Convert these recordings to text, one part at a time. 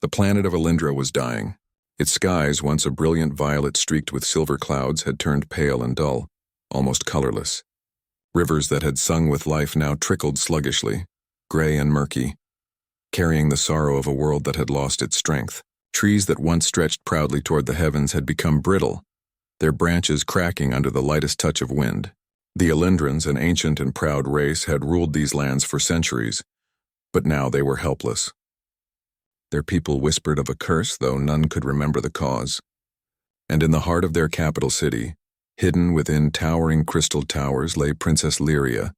The planet of Alindra was dying. Its skies, once a brilliant violet streaked with silver clouds, had turned pale and dull, almost colorless. Rivers that had sung with life now trickled sluggishly, gray and murky, carrying the sorrow of a world that had lost its strength. Trees that once stretched proudly toward the heavens had become brittle, their branches cracking under the lightest touch of wind. The Alindrans, an ancient and proud race, had ruled these lands for centuries, but now they were helpless. Their people whispered of a curse, though none could remember the cause. And in the heart of their capital city, hidden within towering crystal towers, lay Princess Lyria,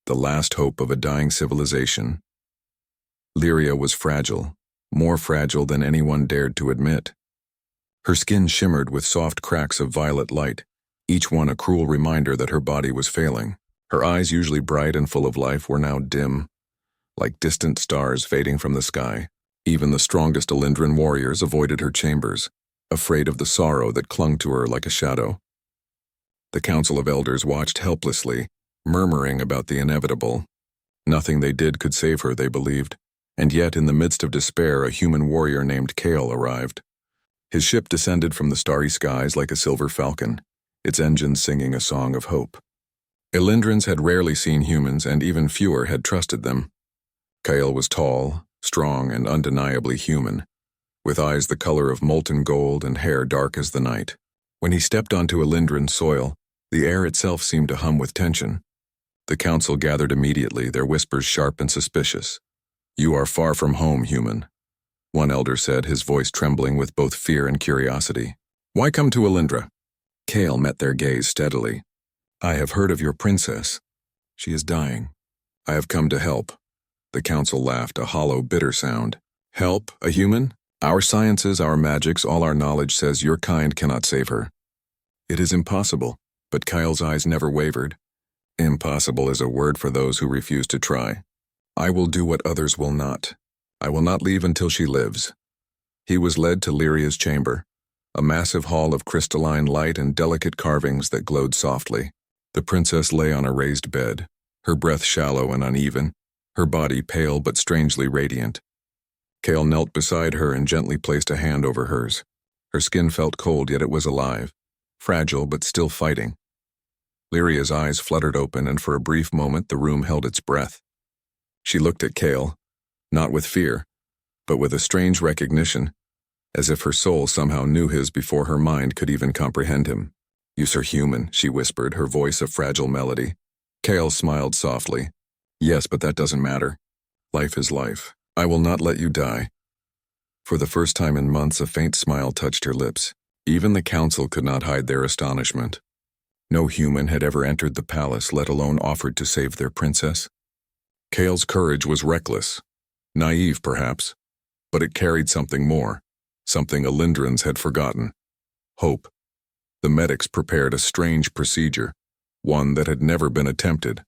the last hope of a dying civilization. Lyria was fragile, more fragile than anyone dared to admit. Her skin shimmered with soft cracks of violet light, each one a cruel reminder that her body was failing. Her eyes, usually bright and full of life, were now dim, like distant stars fading from the sky. Even the strongest Alindran warriors avoided her chambers, afraid of the sorrow that clung to her like a shadow. The Council of Elders watched helplessly, murmuring about the inevitable. Nothing they did could save her, they believed, and yet in the midst of despair a human warrior named Kale arrived. His ship descended from the starry skies like a silver falcon, its engines singing a song of hope. Alindrans had rarely seen humans, and even fewer had trusted them. Kale was tall, strong, and undeniably human, with eyes the color of molten gold and hair dark as the night. When he stepped onto Alindran soil, the air itself seemed to hum with tension. The council gathered immediately, their whispers sharp and suspicious. "You are far from home, human," one elder said, his voice trembling with both fear and curiosity. "Why come to Alindra?" Kale met their gaze steadily. "I have heard of your princess. She is dying. I have come to help." The council laughed, a hollow, bitter sound. "Help? A human? Our sciences, our magics, all our knowledge says your kind cannot save her." "It is impossible," but Kyle's eyes never wavered. "Impossible is a word for those who refuse to try. I will do what others will not. I will not leave until she lives." He was led to Lyria's chamber, a massive hall of crystalline light and delicate carvings that glowed softly. The princess lay on a raised bed, her breath shallow and uneven, her body pale but strangely radiant. Kale knelt beside her and gently placed a hand over hers. Her skin felt cold, yet it was alive, fragile but still fighting. Lyria's eyes fluttered open, and for a brief moment the room held its breath. She looked at Kale, not with fear, but with a strange recognition, as if her soul somehow knew his before her mind could even comprehend him. "You are human," she whispered, her voice a fragile melody. Kale smiled softly. "Yes, but that doesn't matter. Life is life. I will not let you die." For the first time in months, a faint smile touched her lips. Even the council could not hide their astonishment. No human had ever entered the palace, let alone offered to save their princess. Kale's courage was reckless, naive perhaps, but it carried something more, something Alindrans had forgotten: hope. The medics prepared a strange procedure, one that had never been attempted.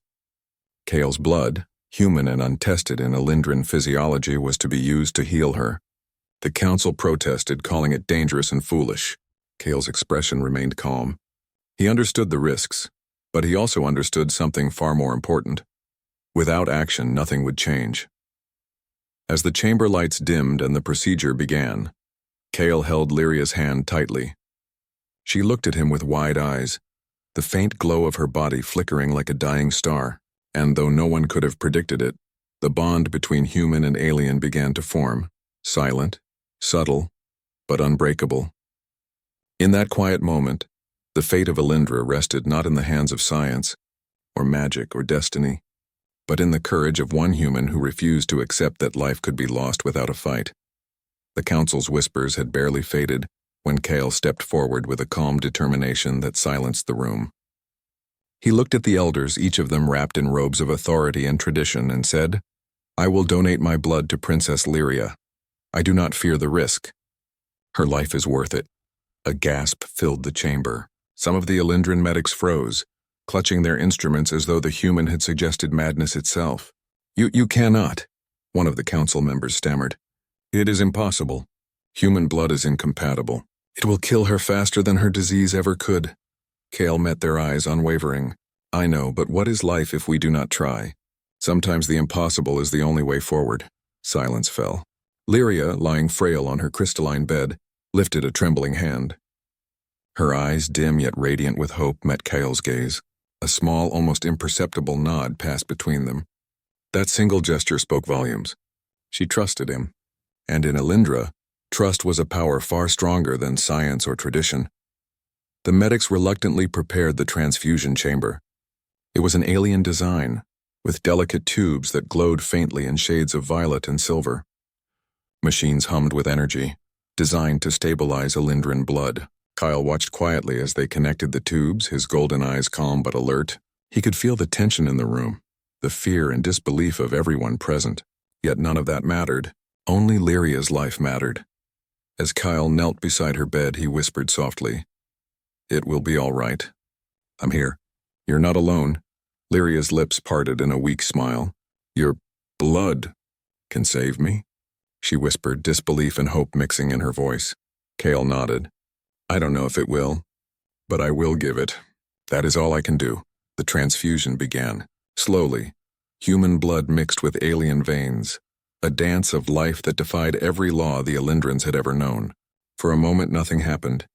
Kale's blood, human and untested in Alindran physiology, was to be used to heal her. The council protested, calling it dangerous and foolish. Kale's expression remained calm. He understood the risks, but he also understood something far more important. Without action, nothing would change. As the chamber lights dimmed and the procedure began, Kale held Lyria's hand tightly. She looked at him with wide eyes, the faint glow of her body flickering like a dying star. And though no one could have predicted it, the bond between human and alien began to form, silent, subtle, but unbreakable. In that quiet moment, the fate of Alindra rested not in the hands of science, or magic, or destiny, but in the courage of one human who refused to accept that life could be lost without a fight. The council's whispers had barely faded when Kale stepped forward with a calm determination that silenced the room. He looked at the elders, each of them wrapped in robes of authority and tradition, and said, "I will donate my blood to Princess Lyria. I do not fear the risk. Her life is worth it." A gasp filled the chamber. Some of the Alindran medics froze, clutching their instruments as though the human had suggested madness itself. You cannot," one of the council members stammered. "It is impossible. Human blood is incompatible. It will kill her faster than her disease ever could." Kale met their eyes, unwavering. "I know, but what is life if we do not try? Sometimes the impossible is the only way forward." Silence fell. Lyria, lying frail on her crystalline bed, lifted a trembling hand. Her eyes, dim yet radiant with hope, met Kale's gaze. A small, almost imperceptible nod passed between them. That single gesture spoke volumes. She trusted him. And in Alindra, trust was a power far stronger than science or tradition. The medics reluctantly prepared the transfusion chamber. It was an alien design, with delicate tubes that glowed faintly in shades of violet and silver. Machines hummed with energy, designed to stabilize Alindran blood. Kyle watched quietly as they connected the tubes, his golden eyes calm but alert. He could feel the tension in the room, the fear and disbelief of everyone present. Yet none of that mattered. Only Lyria's life mattered. As Kyle knelt beside her bed, he whispered softly, "It will be all right. I'm here. You're not alone." Lyria's lips parted in a weak smile. "Your blood can save me?" she whispered, disbelief and hope mixing in her voice. Kale nodded. "I don't know if it will, but I will give it. That is all I can do." The transfusion began. Slowly, human blood mixed with alien veins, a dance of life that defied every law the Alindrans had ever known. For a moment nothing happened.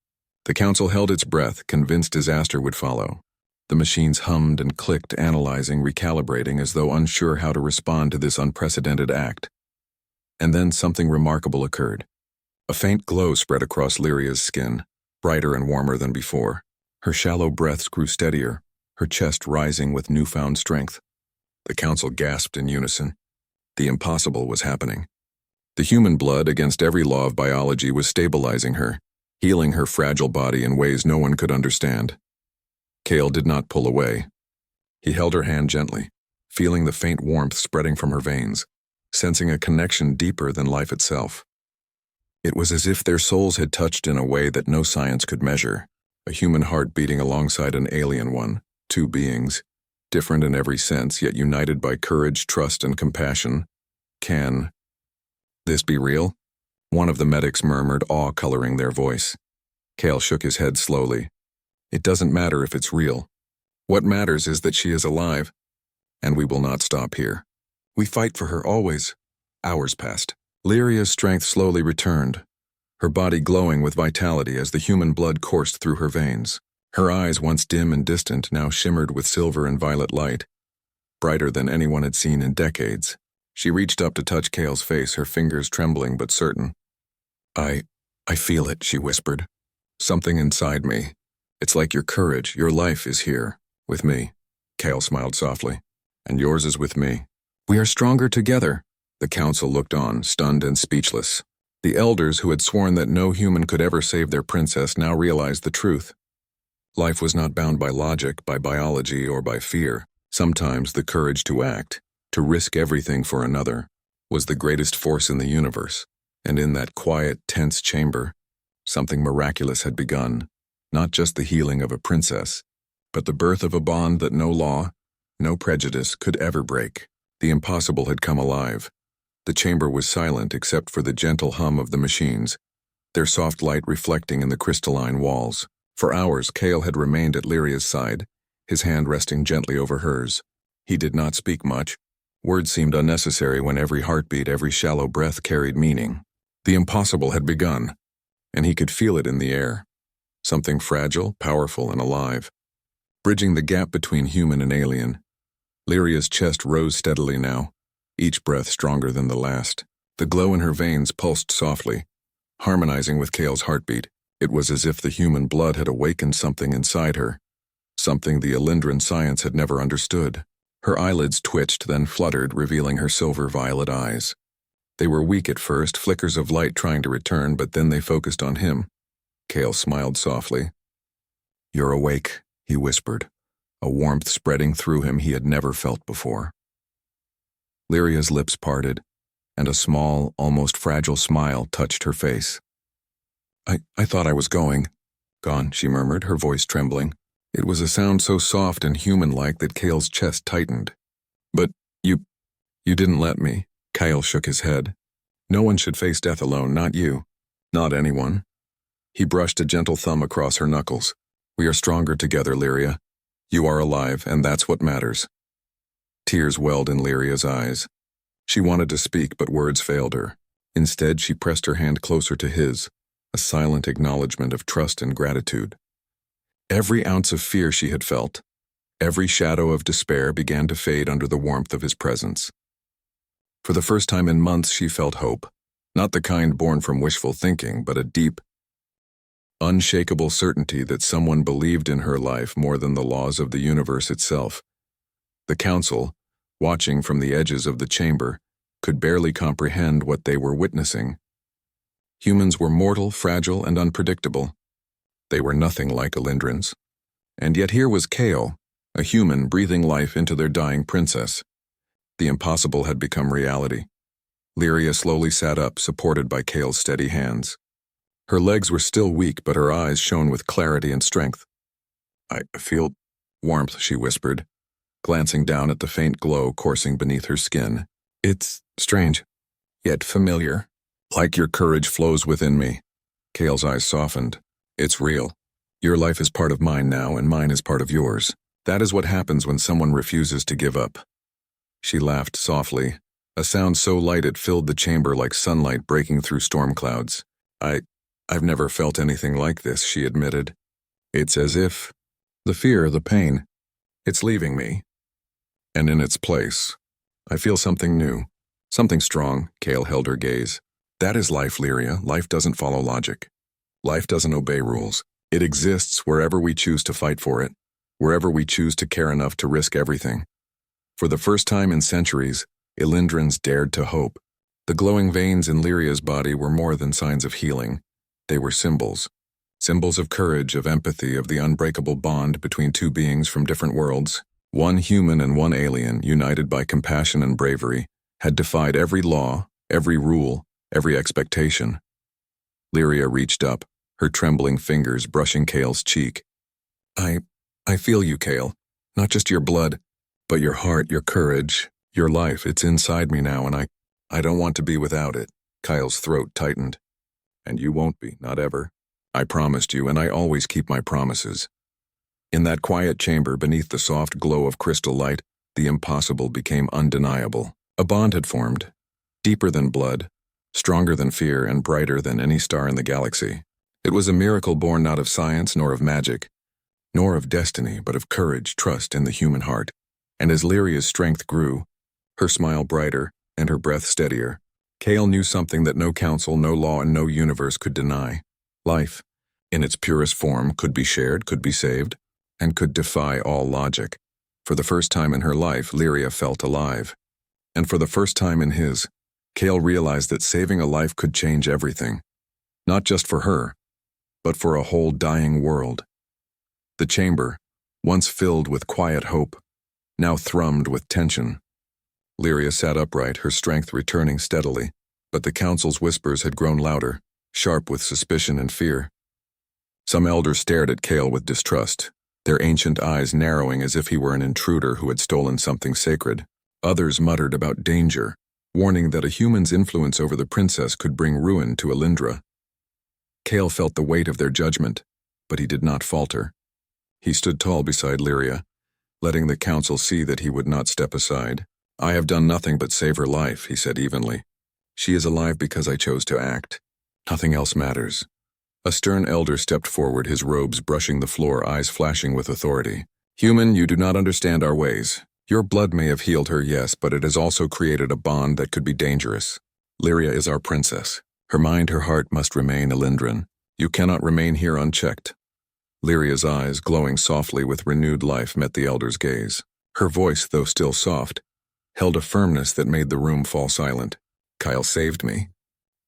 The council held its breath, convinced disaster would follow. The machines hummed and clicked, analyzing, recalibrating, as though unsure how to respond to this unprecedented act. And then something remarkable occurred. A faint glow spread across Lyria's skin, brighter and warmer than before. Her shallow breaths grew steadier, her chest rising with newfound strength. The council gasped in unison. The impossible was happening. The human blood, against every law of biology, was stabilizing her, healing her fragile body in ways no one could understand. Kale did not pull away. He held her hand gently, feeling the faint warmth spreading from her veins, sensing a connection deeper than life itself. It was as if their souls had touched in a way that no science could measure, a human heart beating alongside an alien one, two beings, different in every sense, yet united by courage, trust, and compassion. "Can this be real?" One of the medics murmured, awe coloring their voice. Kale shook his head slowly. "It doesn't matter if it's real. What matters is that she is alive, and we will not stop here. We fight for her always." Hours passed. Lyria's strength slowly returned, her body glowing with vitality as the human blood coursed through her veins. Her eyes, once dim and distant, now shimmered with silver and violet light, brighter than anyone had seen in decades. She reached up to touch Kale's face, her fingers trembling but certain. I feel it," she whispered. "Something inside me. It's like your courage, your life is here, with me." Kale smiled softly. "And yours is with me. We are stronger together." The council looked on, stunned and speechless. The elders, who had sworn that no human could ever save their princess, now realized the truth. Life was not bound by logic, by biology, or by fear. Sometimes the courage to act, to risk everything for another, was the greatest force in the universe. And in that quiet, tense chamber, something miraculous had begun. Not just the healing of a princess, but the birth of a bond that no law, no prejudice could ever break. The impossible had come alive. The chamber was silent except for the gentle hum of the machines, their soft light reflecting in the crystalline walls. For hours, Kale had remained at Lyria's side, his hand resting gently over hers. He did not speak much. Words seemed unnecessary when every heartbeat, every shallow breath carried meaning. The impossible had begun, and he could feel it in the air. Something fragile, powerful, and alive, bridging the gap between human and alien. Lyria's chest rose steadily now, each breath stronger than the last. The glow in her veins pulsed softly, harmonizing with Kale's heartbeat. It was as if the human blood had awakened something inside her, something the Alindran science had never understood. Her eyelids twitched, then fluttered, revealing her silver-violet eyes. They were weak at first, flickers of light trying to return, but then they focused on him. Kale smiled softly. "You're awake," he whispered, a warmth spreading through him he had never felt before. Lyria's lips parted, and a small, almost fragile smile touched her face. I thought I was going." "Gone," she murmured, her voice trembling. It was a sound so soft and human-like that Kale's chest tightened. "But you didn't let me." Kale shook his head. "No one should face death alone, not you. Not anyone." He brushed a gentle thumb across her knuckles. "We are stronger together, Lyria. You are alive, and that's what matters." Tears welled in Lyria's eyes. She wanted to speak, but words failed her. Instead, she pressed her hand closer to his, a silent acknowledgement of trust and gratitude. Every ounce of fear she had felt, every shadow of despair began to fade under the warmth of his presence. For the first time in months, she felt hope, not the kind born from wishful thinking, but a deep, unshakable certainty that someone believed in her life more than the laws of the universe itself. The council, watching from the edges of the chamber, could barely comprehend what they were witnessing. Humans were mortal, fragile, and unpredictable. They were nothing like Elindrans. And yet here was Kale, a human breathing life into their dying princess. The impossible had become reality. Lyria slowly sat up, supported by Kale's steady hands. Her legs were still weak, but her eyes shone with clarity and strength. "I feel warmth," she whispered, glancing down at the faint glow coursing beneath her skin. "It's strange, yet familiar. Like your courage flows within me." Kale's eyes softened. "It's real. Your life is part of mine now, and mine is part of yours. That is what happens when someone refuses to give up." She laughed softly, a sound so light it filled the chamber like sunlight breaking through storm clouds. I've never felt anything like this," she admitted. "It's as if the fear, the pain, it's leaving me. And in its place, I feel something new, something strong." Kale held her gaze. "That is life, Lyria. Life doesn't follow logic. Life doesn't obey rules. It exists wherever we choose to fight for it, wherever we choose to care enough to risk everything." For the first time in centuries, Elindrans dared to hope. The glowing veins in Lyria's body were more than signs of healing. They were symbols. Symbols of courage, of empathy, of the unbreakable bond between two beings from different worlds. One human and one alien, united by compassion and bravery, had defied every law, every rule, every expectation. Lyria reached up, her trembling fingers brushing Kale's cheek. I feel you, Kale. Not just your blood, but your heart, your courage, your life. It's inside me now, and I don't want to be without it." Kyle's throat tightened. "And you won't be, not ever. I promised you, and I always keep my promises." In that quiet chamber beneath the soft glow of crystal light, the impossible became undeniable. A bond had formed, deeper than blood, stronger than fear, and brighter than any star in the galaxy. It was a miracle born not of science nor of magic, nor of destiny, but of courage, trust, in the human heart. And as Lyria's strength grew, her smile brighter and her breath steadier, Kale knew something that no council, no law, and no universe could deny. Life, in its purest form, could be shared, could be saved, and could defy all logic. For the first time in her life, Lyria felt alive. And for the first time in his, Kale realized that saving a life could change everything. Not just for her, but for a whole dying world. The chamber, once filled with quiet hope, now thrummed with tension. Lyria sat upright, her strength returning steadily, but the council's whispers had grown louder, sharp with suspicion and fear. Some elders stared at Kale with distrust, their ancient eyes narrowing as if he were an intruder who had stolen something sacred. Others muttered about danger, warning that a human's influence over the princess could bring ruin to Elindra. Kale felt the weight of their judgment, but he did not falter. He stood tall beside Lyria, letting the council see that he would not step aside. "I have done nothing but save her life," he said evenly. "She is alive because I chose to act. Nothing else matters." A stern elder stepped forward, his robes brushing the floor, eyes flashing with authority. "Human, you do not understand our ways. Your blood may have healed her, yes, but it has also created a bond that could be dangerous. Lyria is our princess. Her mind, her heart must remain Elindran. You cannot remain here unchecked." Lyria's eyes, glowing softly with renewed life, met the elder's gaze. Her voice, though still soft, held a firmness that made the room fall silent. "Kyle saved me.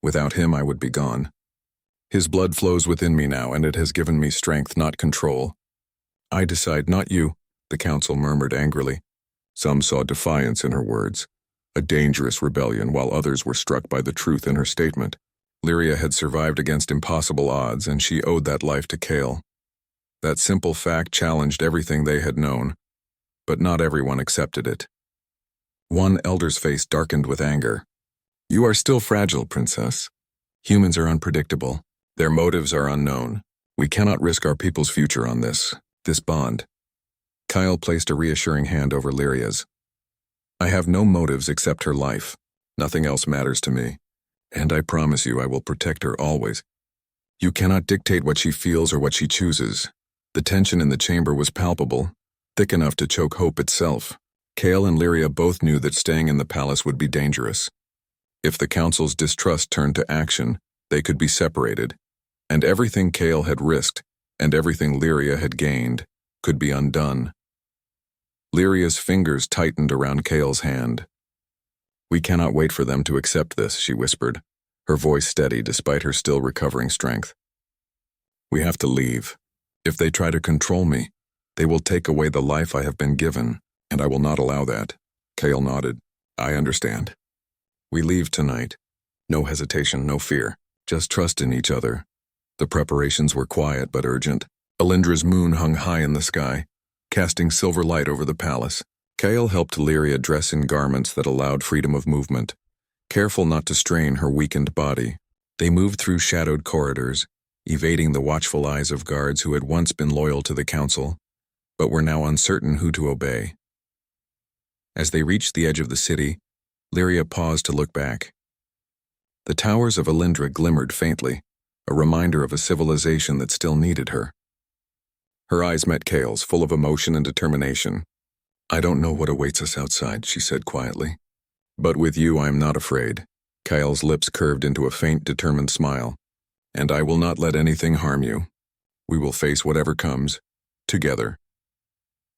Without him, I would be gone. His blood flows within me now, and it has given me strength, not control. I decide, not you," the council murmured angrily. Some saw defiance in her words, a dangerous rebellion, while others were struck by the truth in her statement. Lyria had survived against impossible odds, and she owed that life to Kale. That simple fact challenged everything they had known, but not everyone accepted it. One elder's face darkened with anger. "You are still fragile, princess. Humans are unpredictable. Their motives are unknown. We cannot risk our people's future on this bond." Kyle placed a reassuring hand over Lyria's. "I have no motives except her life. Nothing else matters to me. And I promise you I will protect her always. You cannot dictate what she feels or what she chooses. The tension in the chamber was palpable, thick enough to choke hope itself. Kale and Lyria both knew that staying in the palace would be dangerous. If the council's distrust turned to action, they could be separated, and everything Kale had risked, and everything Lyria had gained, could be undone. Lyria's fingers tightened around Kale's hand. "We cannot wait for them to accept this," she whispered, her voice steady despite her still recovering strength. "We have to leave. If they try to control me, they will take away the life I have been given, and I will not allow that." Kale nodded. "I understand. We leave tonight. No hesitation, no fear. Just trust in each other." The preparations were quiet but urgent. Alindra's moon hung high in the sky, casting silver light over the palace. Kale helped Lyria dress in garments that allowed freedom of movement, careful not to strain her weakened body. They moved through shadowed corridors, evading the watchful eyes of guards who had once been loyal to the council, but were now uncertain who to obey. As they reached the edge of the city, Lyria paused to look back. The towers of Alindra glimmered faintly, a reminder of a civilization that still needed her. Her eyes met Kale's, full of emotion and determination. "I don't know what awaits us outside," she said quietly. "But with you I am not afraid." Kale's lips curved into a faint, determined smile. "And I will not let anything harm you. We will face whatever comes, together."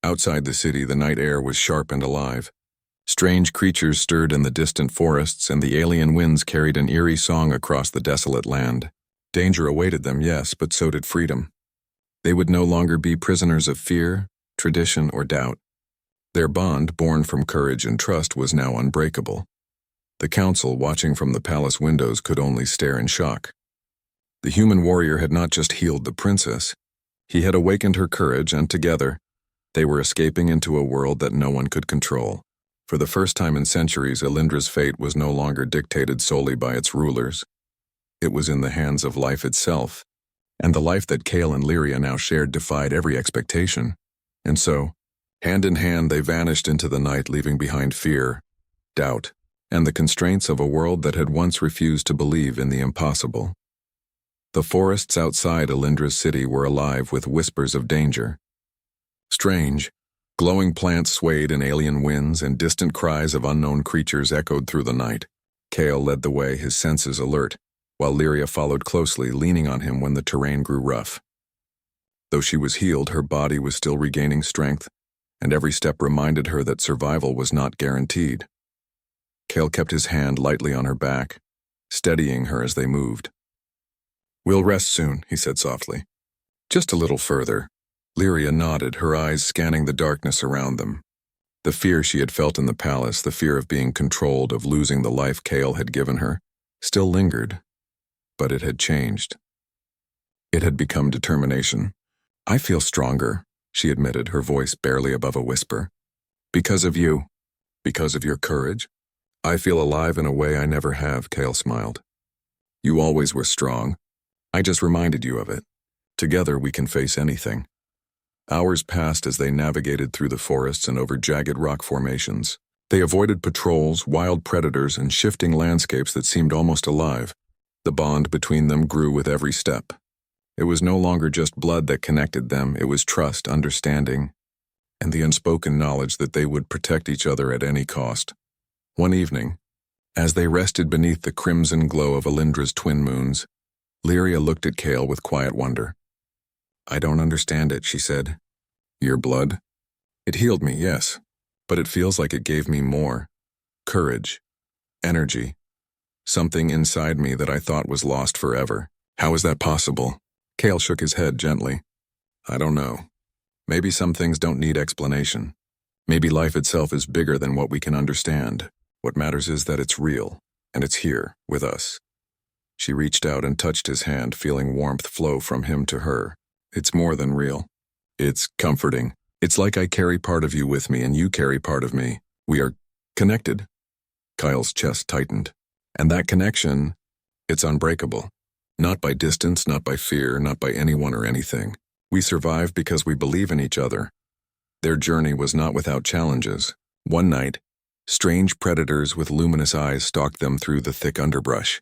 Outside the city, the night air was sharp and alive. Strange creatures stirred in the distant forests, and the alien winds carried an eerie song across the desolate land. Danger awaited them, yes, but so did freedom. They would no longer be prisoners of fear, tradition, or doubt. Their bond, born from courage and trust, was now unbreakable. The council, watching from the palace windows, could only stare in shock. The human warrior had not just healed the princess. He had awakened her courage, and together, they were escaping into a world that no one could control. For the first time in centuries, Alindra's fate was no longer dictated solely by its rulers. It was in the hands of life itself, and the life that Kale and Lyria now shared defied every expectation. And so, hand in hand, they vanished into the night, leaving behind fear, doubt, and the constraints of a world that had once refused to believe in the impossible. The forests outside Alindra's city were alive with whispers of danger. Strange, glowing plants swayed in alien winds, and distant cries of unknown creatures echoed through the night. Kale led the way, his senses alert, while Lyria followed closely, leaning on him when the terrain grew rough. Though she was healed, her body was still regaining strength, and every step reminded her that survival was not guaranteed. Kale kept his hand lightly on her back, steadying her as they moved. "We'll rest soon," he said softly. "Just a little further." Lyria nodded, her eyes scanning the darkness around them. The fear she had felt in the palace, the fear of being controlled, of losing the life Kale had given her, still lingered, but it had changed. It had become determination. "I feel stronger," she admitted, her voice barely above a whisper. "Because of you. Because of your courage. I feel alive in a way I never have," Kale smiled. "You always were strong. I just reminded you of it. Together we can face anything." Hours passed as they navigated through the forests and over jagged rock formations. They avoided patrols, wild predators, and shifting landscapes that seemed almost alive. The bond between them grew with every step. It was no longer just blood that connected them, it was trust, understanding, and the unspoken knowledge that they would protect each other at any cost. One evening, as they rested beneath the crimson glow of Alindra's twin moons, Lyria looked at Kale with quiet wonder. "I don't understand it," she said. "Your blood? It healed me, yes, but it feels like it gave me more. Courage, energy, something inside me that I thought was lost forever. How is that possible?" Kale shook his head gently. "I don't know. Maybe some things don't need explanation. Maybe life itself is bigger than what we can understand. What matters is that it's real, and it's here, with us." She reached out and touched his hand, feeling warmth flow from him to her. "It's more than real. It's comforting. It's like I carry part of you with me and you carry part of me. We are connected." Kyle's chest tightened. "And that connection, it's unbreakable. Not by distance, not by fear, not by anyone or anything. We survive because we believe in each other." Their journey was not without challenges. One night, strange predators with luminous eyes stalked them through the thick underbrush.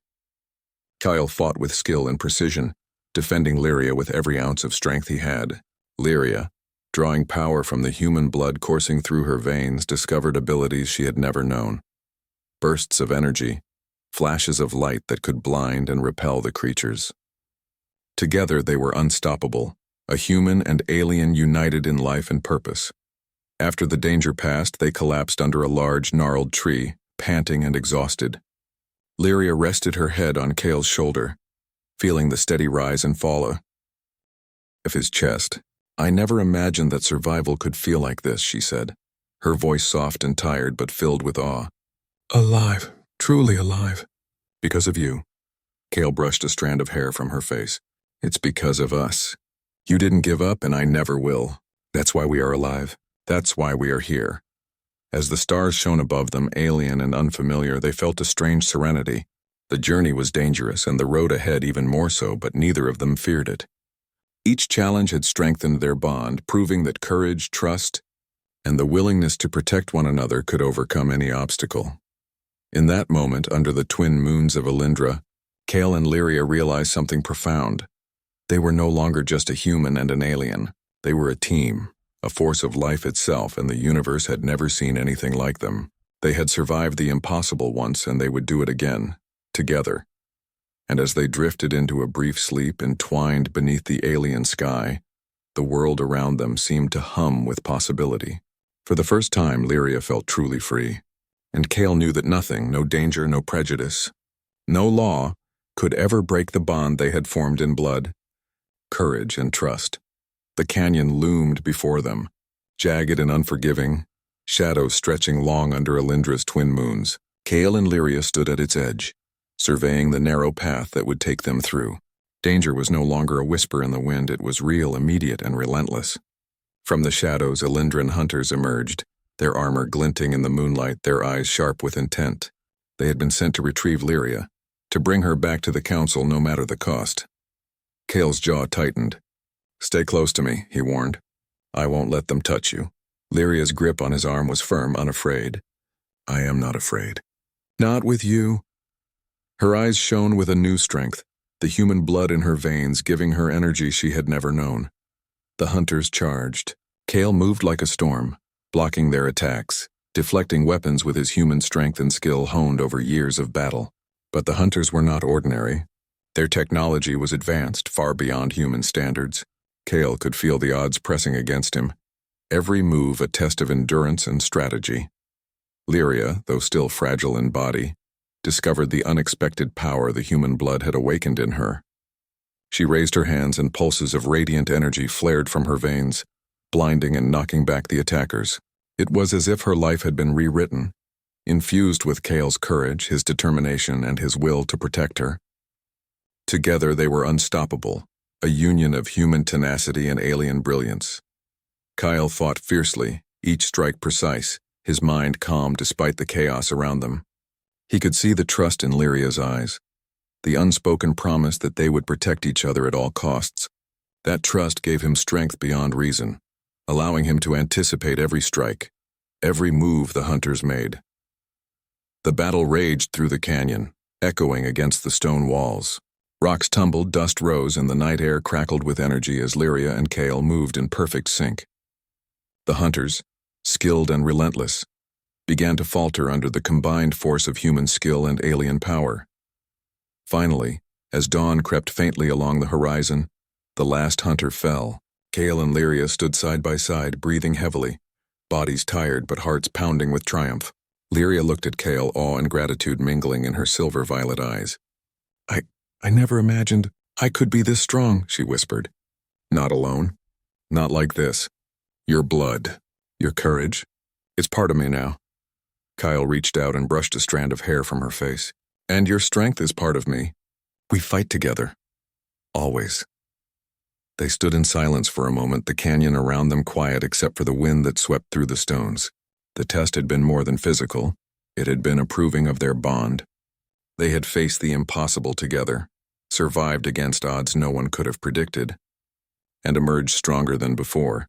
Kyle fought with skill and precision, defending Lyria with every ounce of strength he had. Lyria, drawing power from the human blood coursing through her veins, discovered abilities she had never known. Bursts of energy, flashes of light that could blind and repel the creatures. Together they were unstoppable, a human and alien united in life and purpose. After the danger passed, they collapsed under a large, gnarled tree, panting and exhausted. Lyria rested her head on Kale's shoulder, feeling the steady rise and fall of his chest. "I never imagined that survival could feel like this," she said, her voice soft and tired but filled with awe. "Alive, truly alive. Because of you." Kale brushed a strand of hair from her face. "It's because of us. You didn't give up and I never will. That's why we are alive. That's why we are here." As the stars shone above them, alien and unfamiliar, they felt a strange serenity. The journey was dangerous and the road ahead even more so, but neither of them feared it. Each challenge had strengthened their bond, proving that courage, trust, and the willingness to protect one another could overcome any obstacle. In that moment, under the twin moons of Alindra, Kale and Lyria realized something profound. They were no longer just a human and an alien. They were a team, a force of life itself, and the universe had never seen anything like them. They had survived the impossible once, and they would do it again, together. And as they drifted into a brief sleep entwined beneath the alien sky, the world around them seemed to hum with possibility. For the first time, Lyria felt truly free. And Kale knew that nothing, no danger, no prejudice, no law, could ever break the bond they had formed in blood, courage, and trust. The canyon loomed before them, jagged and unforgiving, shadows stretching long under Alindra's twin moons. Kale and Lyria stood at its edge, surveying the narrow path that would take them through. Danger was no longer a whisper in the wind, it was real, immediate, and relentless. From the shadows, Alindran hunters emerged, their armor glinting in the moonlight, their eyes sharp with intent. They had been sent to retrieve Lyria, to bring her back to the council no matter the cost. Kale's jaw tightened. "Stay close to me," he warned. "I won't let them touch you." Lyria's grip on his arm was firm, unafraid. "I am not afraid." "Not with you." Her eyes shone with a new strength, the human blood in her veins giving her energy she had never known. The hunters charged. Kale moved like a storm, blocking their attacks, deflecting weapons with his human strength and skill honed over years of battle. But the hunters were not ordinary. Their technology was advanced, far beyond human standards. Kale could feel the odds pressing against him, every move a test of endurance and strategy. Lyria, though still fragile in body, discovered the unexpected power the human blood had awakened in her. She raised her hands and pulses of radiant energy flared from her veins, blinding and knocking back the attackers. It was as if her life had been rewritten, infused with Kale's courage, his determination, and his will to protect her. Together they were unstoppable, a union of human tenacity and alien brilliance. Kyle fought fiercely, each strike precise, his mind calm despite the chaos around them. He could see the trust in Lyria's eyes, the unspoken promise that they would protect each other at all costs. That trust gave him strength beyond reason, allowing him to anticipate every strike, every move the hunters made. The battle raged through the canyon, echoing against the stone walls. Rocks tumbled, dust rose, and the night air crackled with energy as Lyria and Kale moved in perfect sync. The hunters, skilled and relentless, began to falter under the combined force of human skill and alien power. Finally, as dawn crept faintly along the horizon, the last hunter fell. Kale and Lyria stood side by side, breathing heavily, bodies tired but hearts pounding with triumph. Lyria looked at Kale, awe and gratitude mingling in her silver-violet eyes. I never imagined I could be this strong," she whispered. "Not alone. Not like this. Your blood, your courage, it's part of me now." Kyle reached out and brushed a strand of hair from her face. "And your strength is part of me. We fight together. Always." They stood in silence for a moment, the canyon around them quiet except for the wind that swept through the stones. The test had been more than physical. It had been approving of their bond. They had faced the impossible together, survived against odds no one could have predicted, and emerged stronger than before.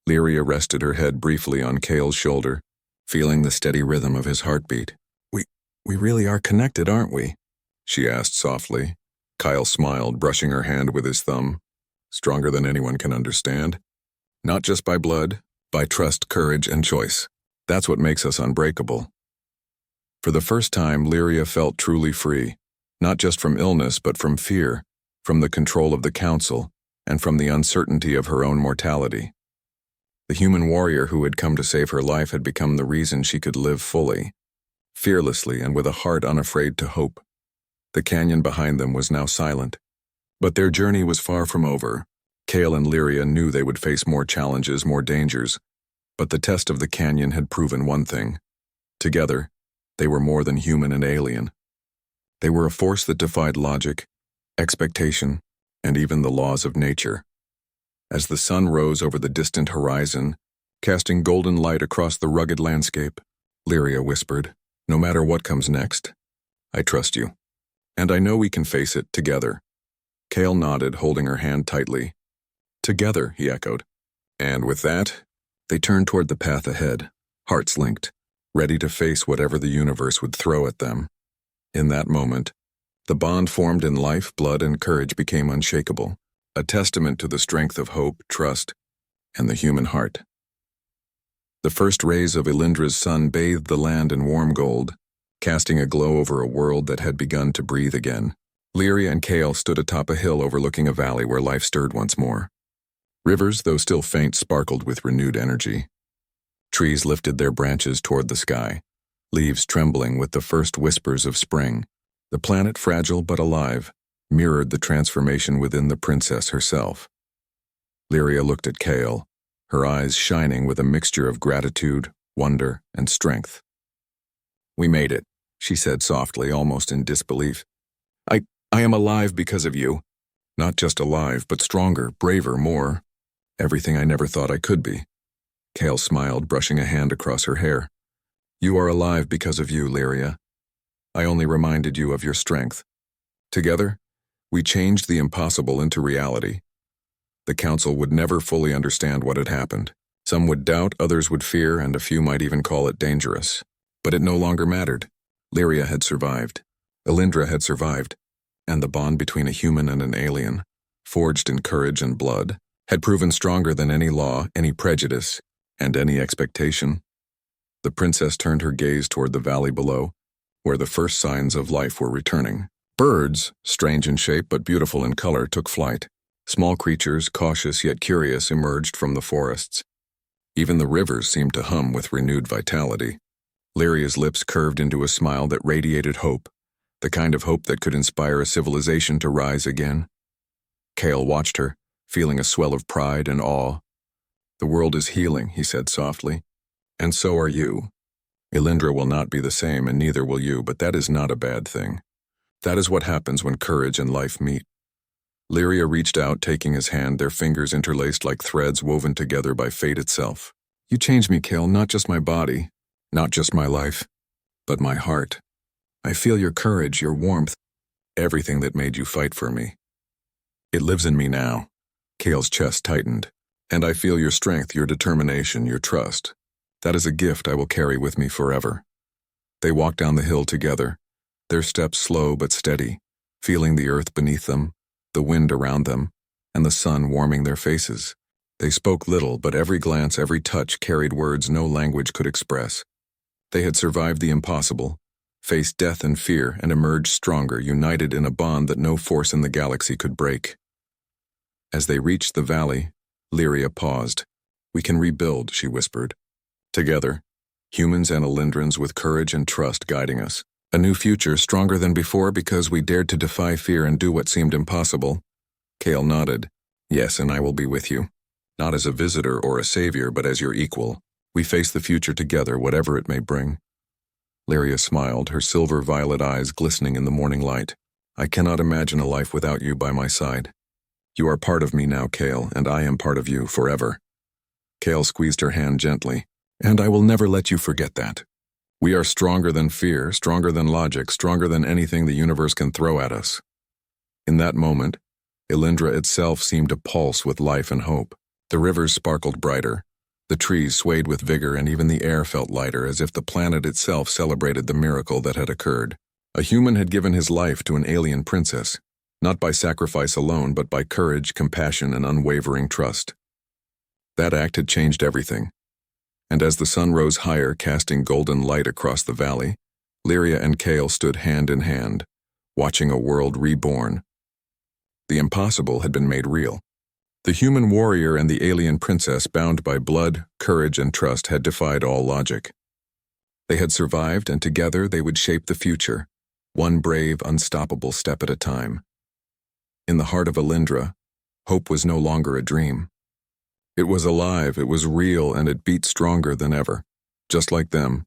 Lyria rested her head briefly on Kale's shoulder, feeling the steady rhythm of his heartbeat. We really are connected, aren't we?" she asked softly. Kyle smiled, brushing her hand with his thumb. Stronger than anyone can understand. Not just by blood, by trust, courage, and choice. That's what makes us unbreakable. For the first time, Lyria felt truly free, not just from illness, but from fear, from the control of the council, and from the uncertainty of her own mortality. The human warrior who had come to save her life had become the reason she could live fully, fearlessly and with a heart unafraid to hope. The canyon behind them was now silent. But their journey was far from over. Kale and Lyria knew they would face more challenges, more dangers, but the test of the canyon had proven one thing. Together, they were more than human and alien. They were a force that defied logic, expectation, and even the laws of nature. As the sun rose over the distant horizon, casting golden light across the rugged landscape, Lyria whispered, "No matter what comes next, I trust you. And I know we can face it together." Kale nodded, holding her hand tightly. "Together," he echoed. And with that, they turned toward the path ahead, hearts linked, ready to face whatever the universe would throw at them. In that moment, the bond formed in life, blood, and courage became unshakable, a testament to the strength of hope, trust, and the human heart. The first rays of Elindra's sun bathed the land in warm gold, casting a glow over a world that had begun to breathe again. Lyria and Kale stood atop a hill overlooking a valley where life stirred once more. Rivers, though still faint, sparkled with renewed energy. Trees lifted their branches toward the sky, leaves trembling with the first whispers of spring. The planet, fragile but alive, mirrored the transformation within the princess herself. Lyria looked at Kale, her eyes shining with a mixture of gratitude, wonder, and strength. "We made it," she said softly, almost in disbelief. I am alive because of you. Not just alive, but stronger, braver, more. Everything I never thought I could be." Kale smiled, brushing a hand across her hair. "You are alive because of you, Lyria. I only reminded you of your strength. Together, we changed the impossible into reality. The council would never fully understand what had happened. Some would doubt, others would fear, and a few might even call it dangerous. But it no longer mattered. Lyria had survived. Elindra had survived. And the bond between a human and an alien, forged in courage and blood, had proven stronger than any law, any prejudice, and any expectation. The princess turned her gaze toward the valley below, where the first signs of life were returning. Birds, strange in shape but beautiful in color, took flight. Small creatures, cautious yet curious, emerged from the forests. Even the rivers seemed to hum with renewed vitality. Lyria's lips curved into a smile that radiated hope, the kind of hope that could inspire a civilization to rise again. Kale watched her, feeling a swell of pride and awe. "The world is healing," he said softly. "And so are you. Elindra will not be the same, and neither will you, but that is not a bad thing. That is what happens when courage and life meet." Lyria reached out, taking his hand, their fingers interlaced like threads woven together by fate itself. "You changed me, Kale, not just my body, not just my life, but my heart. I feel your courage, your warmth, everything that made you fight for me. It lives in me now." Kale's chest tightened. "And I feel your strength, your determination, your trust. That is a gift I will carry with me forever." They walked down the hill together, their steps slow but steady, feeling the earth beneath them, the wind around them, and the sun warming their faces. They spoke little, but every glance, every touch carried words no language could express. They had survived the impossible, faced death and fear, and emerged stronger, united in a bond that no force in the galaxy could break. As they reached the valley, Lyria paused. "We can rebuild," she whispered. "Together, humans and Elindrans with courage and trust guiding us. A new future, stronger than before because we dared to defy fear and do what seemed impossible." Kale nodded. "Yes, and I will be with you. Not as a visitor or a savior, but as your equal. We face the future together, whatever it may bring." Lyria smiled, her silver-violet eyes glistening in the morning light. "I cannot imagine a life without you by my side. You are part of me now, Kale, and I am part of you forever." Kale squeezed her hand gently. "And I will never let you forget that. We are stronger than fear, stronger than logic, stronger than anything the universe can throw at us." In that moment, Elindra itself seemed to pulse with life and hope. The rivers sparkled brighter. The trees swayed with vigor, and even the air felt lighter, as if the planet itself celebrated the miracle that had occurred. A human had given his life to an alien princess, not by sacrifice alone, but by courage, compassion, and unwavering trust. That act had changed everything. And as the sun rose higher, casting golden light across the valley, Lyria and Kale stood hand in hand, watching a world reborn. The impossible had been made real. The human warrior and the alien princess, bound by blood, courage, and trust, had defied all logic. They had survived, and together they would shape the future, one brave, unstoppable step at a time. In the heart of Alindra, hope was no longer a dream. It was alive, it was real, and it beat stronger than ever. Just like them,